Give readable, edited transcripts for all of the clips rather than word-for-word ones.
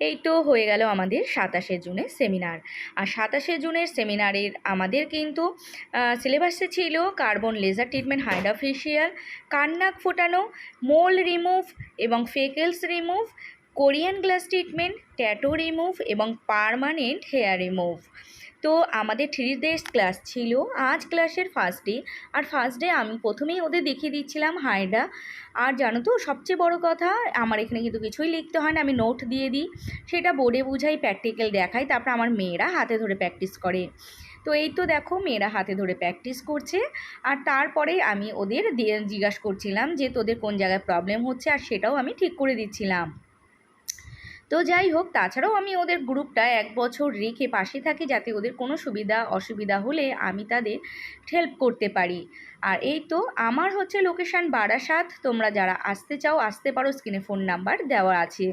এই তো হয়ে গেল আমাদের 27শে জুনের সেমিনার। আর 27শে জুনের সেমিনারের আমাদের কিন্তু সিলেবাসে ছিল carbon laser treatment, hydra facial, কান্নাক ফোটানো, মোল রিমুভ এবং freckles remove, Korean glass treatment, tattoo remove এবং পার্মানেন্ট হেয়ার রিমুভ। তো আমাদের 3 ডেজ ক্লাস ছিল। আজ ক্লাসের ফার্স্ট ডে। আর ফার্স্ট ডে আমি প্রথমেই ওদের দেখিয়ে দিচ্ছিলাম হাইড্রা। আর জানো তো সবচেয়ে বড় কথা, আমার এখানে কিন্তু কিছুই লিখতে হয় না, আমি নোট দিয়ে দিই, সেটা বোর্ডে বুঝাই, প্র্যাকটিক্যাল দেখাই, তারপর আমার মেয়েরা হাতে ধরে প্র্যাকটিস করে। তো এই তো দেখো মেয়েরা হাতে ধরে প্র্যাকটিস করছে। আর তারপরে আমি ওদের জিজ্ঞাসা করছিলাম যে তোদের কোন জায়গায় প্রবলেম হচ্ছে, আর সেটাও আমি ঠিক করে দিচ্ছিলাম। তো যাই হোক, তাছাড়াও আমি ওদের গ্রুপটা 1 বছর রেখে পাশে থাকি, যাতে ওদের কোনো সুবিধা অসুবিধা হলে আমি তাদের হেল্প করতে পারি। আর এই তো আমার হচ্ছে লোকেশান বারাসাত। তোমরা যারা আসতে চাও আসতে পারো, স্ক্রিনে ফোন নাম্বার দেওয়া আছে।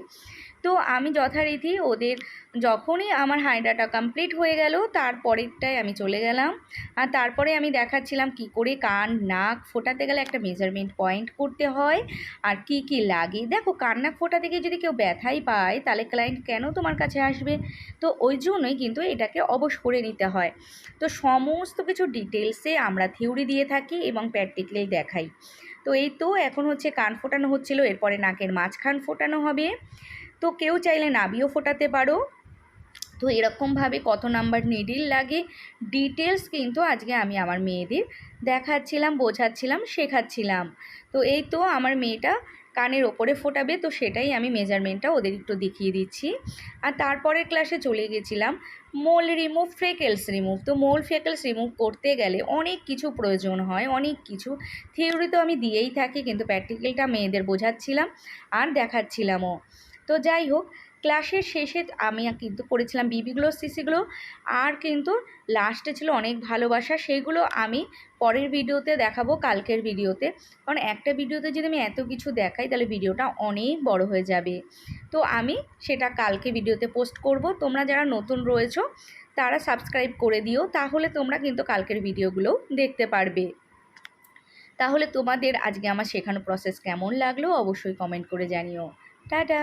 তো আমি যথারীতি ওদের যখনই আমার হাইড্রাটা কমপ্লিট হয়ে গেল, তারপরেরটায় আমি চলে গেলাম। আর তারপরে আমি দেখাচ্ছিলাম কি করে কান নাক ফোটাতে গেলে একটা মেজারমেন্ট পয়েন্ট করতে হয় আর কি কি লাগে। দেখো, কান নাক ফোটাতে গিয়ে যদি কেউ ব্যথাই পায়, তাহলে ক্লায়েন্ট কেন তোমার কাছে আসবে? তো ওই জন্যই কিন্তু এটাকে অবশ করে নিতে হয়। তো সমস্ত কিছু ডিটেলসে আমরা থিওরি দিয়ে থাকি এবং প্র্যাকটিক্যাল দেখাই। তো এই তো এখন হচ্ছে কান ফোটানো হচ্ছিল, এরপরে নাকের মাঝখান ফোটানো হবে। তো কেউ চাইলে নাভিও ফোটাতে পারো। তো এরকমভাবে কত নাম্বার নিডিল লাগে ডিটেলস কিন্তু আজকে আমি আমার মেয়েদের দেখাচ্ছিলাম, বোঝাচ্ছিলাম, শেখাচ্ছিলাম। তো এই তো আমার মেয়েটা কানের ওপরে ফোটাবে, তো সেটাই আমি মেজারমেন্টটা ওদের একটু দেখিয়ে দিচ্ছি। আর তারপরের ক্লাসে চলে গেছিলাম মোল রিমুভ, ফ্রেকেলস রিমুভ। তো মোল ফ্রেকেলস রিমুভ করতে গেলে অনেক কিছু প্রয়োজন হয়, অনেক কিছু। থিওরি তো আমি দিয়েই থাকি, কিন্তু প্র্যাকটিক্যালটা মেয়েদের বোঝাচ্ছিলাম আর দেখাচ্ছিলামও। তো যাই হোক, ক্লাসের শেষে আমি কিন্তু করেছিলাম বিবিগুলো সিসিগুলো, আর কিন্তু লাস্টে ছিল অনেক ভালোবাসা। সেইগুলো আমি পরের ভিডিওতে দেখাবো, কালকের ভিডিওতে। কারণ একটা ভিডিওতে যদি আমি এত কিছু দেখাই তাহলে ভিডিওটা অনেক বড় হয়ে যাবে। তো আমি সেটা কালকে ভিডিওতে পোস্ট করব। তোমরা যারা নতুন রয়েছো তারা সাবস্ক্রাইব করে দিও, তাহলে তোমরা কিন্তু কালকের ভিডিওগুলো দেখতে পারবে। তাহলে তোমাদের আজকে আমার শেখানো প্রসেস কেমন লাগলো অবশ্যই কমেন্ট করে জানিও। টাটা।